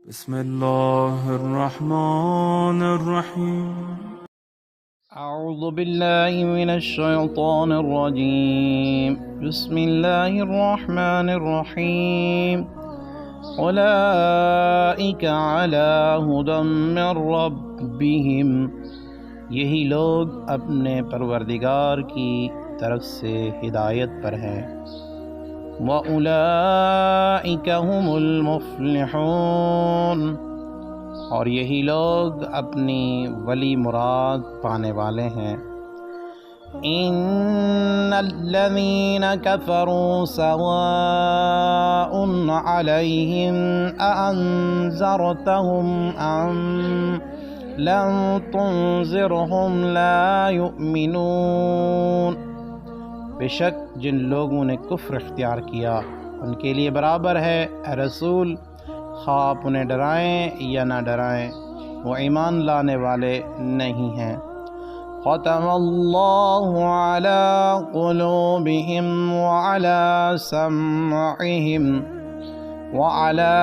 بسم الله الرحمن الرحيم. أعوذ بالله من الشيطان الرجيم. بسم الله الرحمن الرحيم. أولئك على هدى من ربهم، یہی لوگ اپنے پروردگار کی طرف سے ہدایت پر ہیں۔ وَأُولَئِكَ هُمُ الْمُفْلِحُونَ، اور یہی لوگ اپنی ولی مراد پانے والے ہیں۔ إِنَّ الَّذِينَ كَفَرُوا سَوَاءٌ عَلَيْهِمْ أَأَنذَرْتَهُمْ أَمْ لَمْ تُنذِرْهُمْ لَا يُؤْمِنُونَ، بے شک جن لوگوں نے کفر اختیار کیا ان کے لیے برابر ہے، اے رسول، خواہ آپ انہیں ڈرائیں یا نہ ڈرائیں، وہ ایمان لانے والے نہیں ہیں۔ ختم اللہ علی قلوبہم وعلی سمعہم وعلی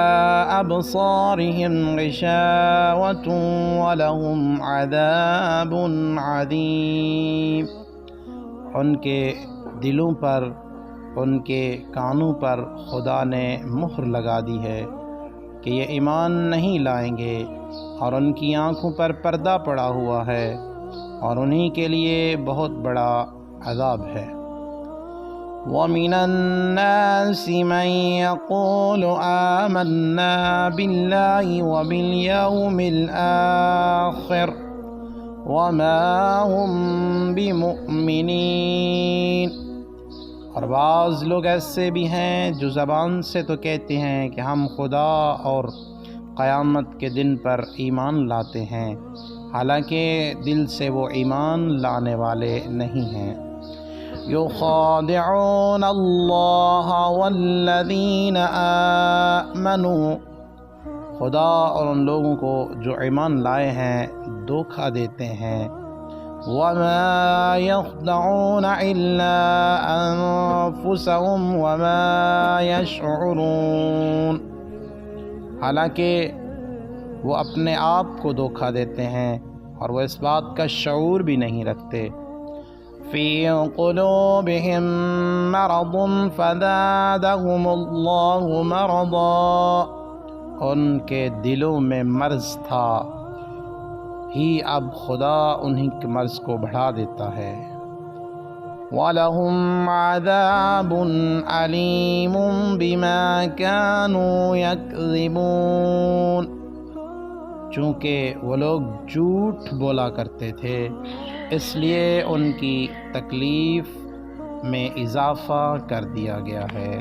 ابصارہم غشاوۃ ولہم عذاب عظیم، ان کے دلوں پر، ان کے کانوں پر خدا نے مہر لگا دی ہے کہ یہ ایمان نہیں لائیں گے، اور ان کی آنکھوں پر پردہ پڑا ہوا ہے، اور انہی کے لیے بہت بڑا عذاب ہے۔ وَمِنَ النَّاسِ مَن يَقُولُ آمَنَّا بِاللَّهِ وَبِالْيَوْمِ الْآخِرِ وَمَا هُمْ بِمُؤْمِنِينَ، اور بعض لوگ ایسے بھی ہیں جو زبان سے تو کہتے ہیں کہ ہم خدا اور قیامت کے دن پر ایمان لاتے ہیں، حالانکہ دل سے وہ ایمان لانے والے نہیں ہیں۔ يُخَادِعُونَ اللَّهَ وَالَّذِينَ آمَنُوا، خدا اور ان لوگوں کو جو ایمان لائے ہیں دھوکہ دیتے ہیں۔ وَمَا يَخْدَعُونَ إِلَّا أَنفُسَهُمْ وَمَا يَشْعُرُونَ، حالانکہ وہ اپنے آپ کو دھوکہ دیتے ہیں اور وہ اس بات کا شعور بھی نہیں رکھتے۔ فِي قُلُوبِهِم مَّرَضٌ فَزَادَهُمُ اللَّهُ مَرَضًا، ان کے دلوں میں مرض تھا ہی اب خدا انہی کے مرض کو بڑھا دیتا ہے۔ وَلَهُمْ عَذَابٌ أَلِيمٌ بِمَا كَانُوا يَكْذِبُونَ، چونکہ وہ لوگ جھوٹ بولا کرتے تھے اس لیے ان کی تکلیف میں اضافہ کر دیا گیا ہے۔